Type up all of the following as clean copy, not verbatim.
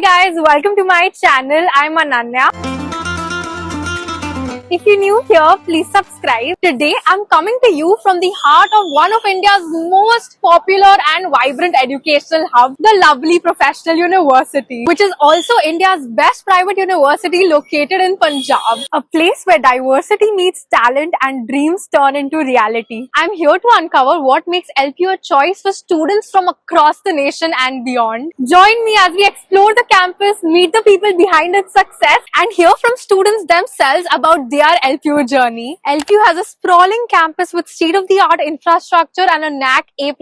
guys, welcome to my channel. I'm Ananya. If you're new here, please subscribe. Today, I'm coming to you from the heart of one of India's most popular and vibrant educational hub, the lovely Professional University, which is also India's best private university located in Punjab, a place where diversity meets talent and dreams turn into reality. I'm here to uncover what makes LPU a choice for students from across the nation and beyond. Join me as we explore the campus, meet the people behind its success, and hear from students themselves about their LPU journey. LPU has a sprawling campus with state-of-the-art infrastructure and a NAC A++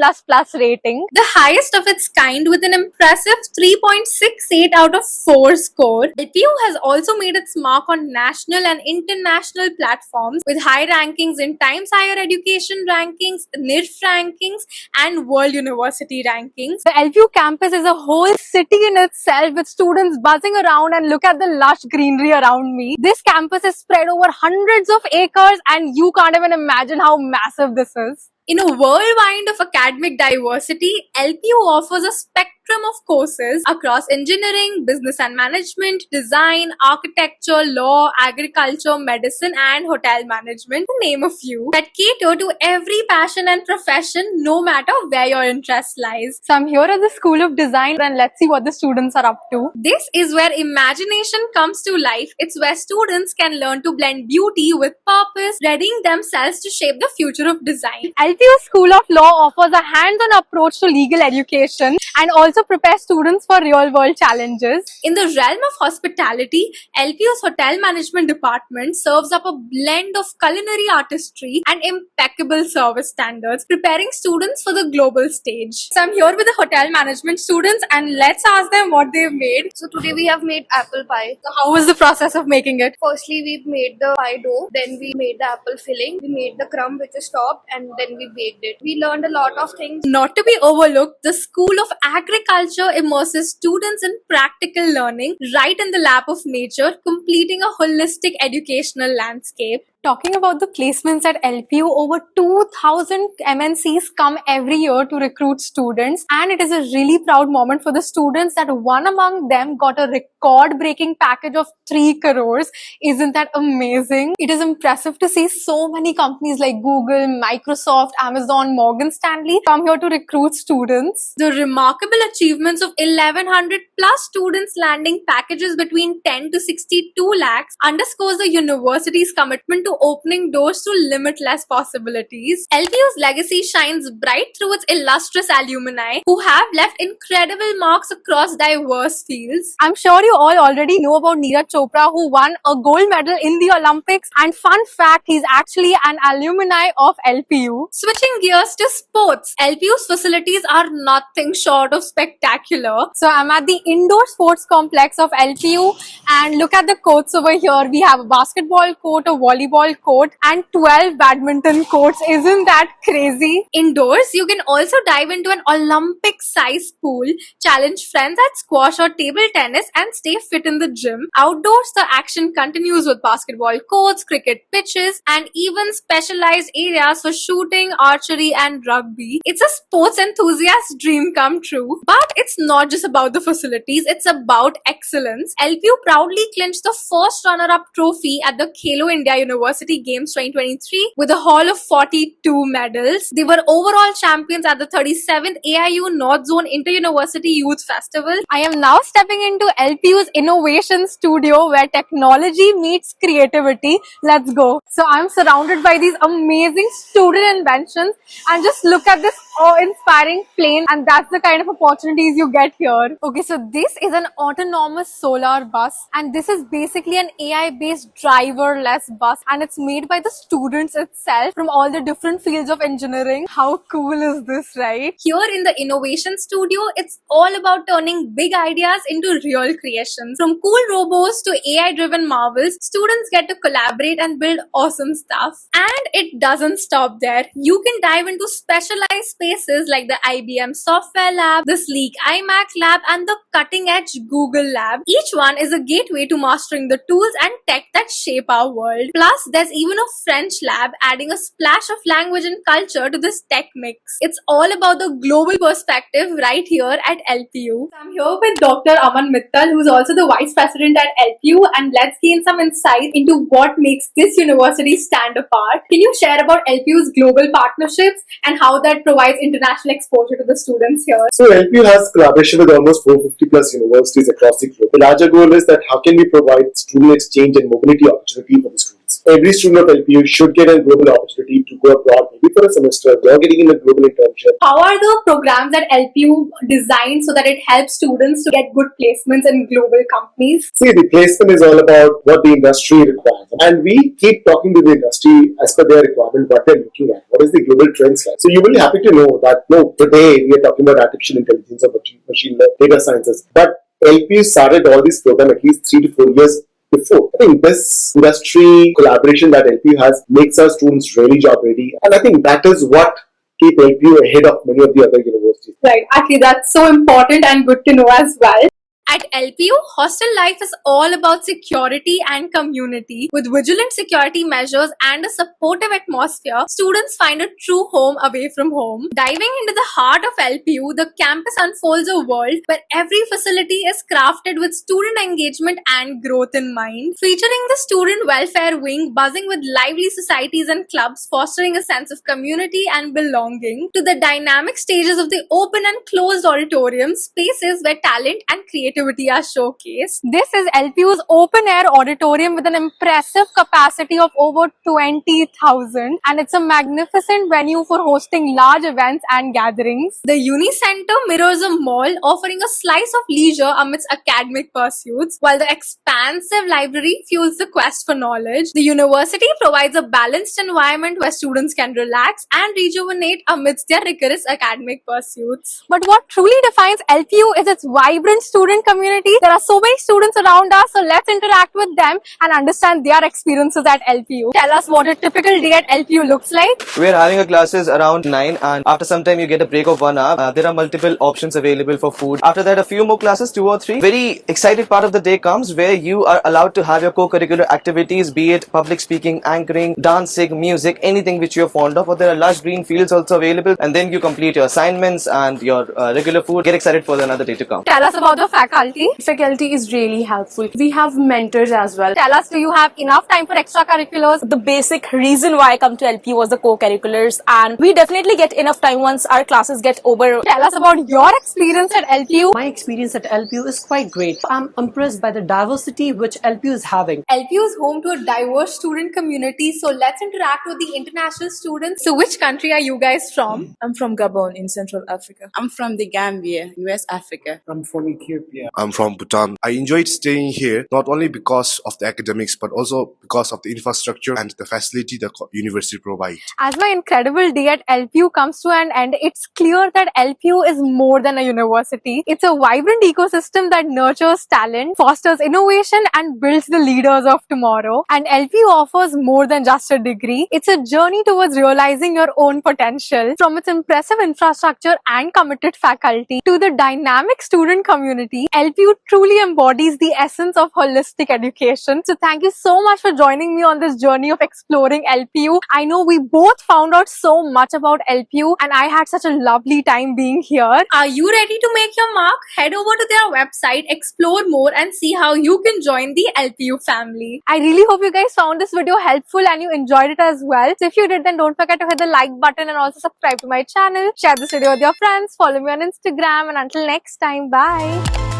rating, the highest of its kind with an impressive 3.68 out of 4 score. LPU has also made its mark on national and international platforms with high rankings in Times Higher Education rankings, NIRF rankings, and World University rankings. The LPU campus is a whole city in itself with students buzzing around, and look at the lush greenery around me. This campus is spread over hundreds of acres and you can't even imagine how massive this is. In a whirlwind of academic diversity, LPU offers a spectrum of courses across engineering, business and management, design, architecture, law, agriculture, medicine and hotel management, to name a few, that cater to every passion and profession no matter where your interest lies. So I'm here at the School of Design and let's see what the students are up to. This is where imagination comes to life. It's where students can learn to blend beauty with purpose, readying themselves to shape the future of design. LPU School of Law offers a hands-on approach to legal education and also prepares students for real-world challenges. In the realm of hospitality, LPU's Hotel Management Department serves up a blend of culinary artistry and impeccable service standards, preparing students for the global stage. So I'm here with the hotel management students and let's ask them what they've made. So today we have made apple pie. So how was the process of making it? Firstly, we made the pie dough, then we made the apple filling, we made the crumb which is topped, and then we baked it. We learned a lot of things. Not to be overlooked, the School of Agriculture immerses students in practical learning right in the lap of nature, completing a holistic educational landscape. Talking about the placements at LPU, over 2,000 MNCs come every year to recruit students, and it is a really proud moment for the students that one among them got a record-breaking package of 3 crores. Isn't that amazing? It is impressive to see so many companies like Google, Microsoft, Amazon, Morgan Stanley come here to recruit students. The remarkable achievements of 1,100 plus students landing packages between 10 to 62 lakhs underscores the university's commitment to opening doors to limitless possibilities. LPU's legacy shines bright through its illustrious alumni who have left incredible marks across diverse fields. I'm sure you all already know about Neeraj Chopra, who won a gold medal in the Olympics, and fun fact, he's actually an alumni of LPU. Switching gears to sports, LPU's facilities are nothing short of spectacular. So I'm at the indoor sports complex of LPU and look at the courts over here. We have a basketball court, a volleyball court and 12 badminton courts. Isn't that crazy? Indoors, you can also dive into an Olympic-sized pool, challenge friends at squash or table tennis and stay fit in the gym. Outdoors, the action continues with basketball courts, cricket pitches and even specialized areas for shooting, archery and rugby. It's a sports enthusiast's dream come true. But it's not just about the facilities, it's about excellence. LPU proudly clinched the first runner-up trophy at the Khelo India University Games 2023 with a haul of 42 medals. They were overall champions at the 37th AIU North Zone Inter-University Youth Festival. I am now stepping into LPU's Innovation Studio where technology meets creativity. Let's go. So I'm surrounded by these amazing student inventions and just look at this awe-inspiring plane, and that's the kind of opportunities you get here. Okay, so this is an autonomous solar bus and this is basically an AI-based driverless bus, and it's made by the students itself from all the different fields of engineering. How cool is this, right? Here in the Innovation Studio, it's all about turning big ideas into real creations. From cool robots to AI-driven marvels, students get to collaborate and build awesome stuff. And it doesn't stop there. You can dive into specialized spaces like the IBM Software Lab, the sleek iMac Lab, and the cutting edge Google Lab. Each one is a gateway to mastering the tools and tech that shape our world. Plus, there's even a French lab adding a splash of language and culture to this tech mix. It's all about the global perspective right here at LPU. I'm here with Dr. Aman Mittal, who's also the Vice President at LPU, and let's gain some insight into what makes this university stand apart. Can you share about LPU's global partnerships and how that provides international exposure to the students here? So LPU has collaboration with almost 450 plus universities across the globe. The larger goal is that how can we provide student exchange and mobility opportunity for the students. Every student of LPU should get a global opportunity to go abroad, maybe for a semester, or getting in a global internship. How are the programs at LPU designed so that it helps students to get good placements in global companies? See, the placement is all about what the industry requires. And we keep talking to the industry as per their requirement, what they're looking at, what is the global trends like. So you will be happy to know that, no, today we are talking about artificial intelligence or machine learning, data sciences. But LPU started all these programs at least 3 to 4 years before. I think this industry collaboration that LPU has makes our students really job ready. And I think that is what keep LPU ahead of many of the other universities. Right, actually that's so important and good to know as well. At LPU, hostel life is all about security and community. With vigilant security measures and a supportive atmosphere, students find a true home away from home. Diving into the heart of LPU, the campus unfolds a world where every facility is crafted with student engagement and growth in mind. Featuring the student welfare wing buzzing with lively societies and clubs, fostering a sense of community and belonging, to the dynamic stages of the open and closed auditorium, spaces where talent and creativity are showcased. This is LPU's open air auditorium with an impressive capacity of over 20,000, and it's a magnificent venue for hosting large events and gatherings. The Uni Center mirrors a mall, offering a slice of leisure amidst academic pursuits, while the expansive library fuels the quest for knowledge. The university provides a balanced environment where students can relax and rejuvenate amidst their rigorous academic pursuits. But what truly defines LPU is its vibrant student community. There are so many students around us, so let's interact with them and understand their experiences at LPU. Tell us what a typical day at LPU looks like. We're having our classes around 9, and after some time you get a break of 1 hour. There are multiple options available for food. After that, a few more classes, 2 or 3. Very excited part of the day comes where you are allowed to have your co-curricular activities, be it public speaking, anchoring, dancing, music, anything which you're fond of. Or there are lush green fields also available, and then you complete your assignments and your regular food. Get excited for another day to come. Tell us about the faculty. Faculty is really helpful. We have mentors as well. Tell us, do you have enough time for extracurriculars? The basic reason why I come to LPU was the co-curriculars, and we definitely get enough time once our classes get over. Tell us about your experience at LPU. My experience at LPU is quite great. I'm impressed by the diversity which LPU is having. LPU is home to a diverse student community, so let's interact with the international students. So which country are you guys from? I'm from Gabon in Central Africa. I'm from the Gambia in West Africa. I'm from Ethiopia. I'm from Bhutan. I enjoyed staying here not only because of the academics but also because of the infrastructure and the facility the university provides. As my incredible day at LPU comes to an end, it's clear that LPU is more than a university. It's a vibrant ecosystem that nurtures talent, fosters innovation, and builds the leaders of tomorrow. And LPU offers more than just a degree. It's a journey towards realizing your own potential. From its impressive infrastructure and committed faculty to the dynamic student community, LPU truly embodies the essence of holistic education. So thank you so much for joining me on this journey of exploring LPU. I know we both found out so much about LPU, and I had such a lovely time being here. Are you ready to make your mark? Head over to their website, explore more, and see how you can join the LPU family. I really hope you guys found this video helpful and you enjoyed it as well. So if you did, then don't forget to hit the like button and also subscribe to my channel. Share this video with your friends, follow me on Instagram, and until next time, bye.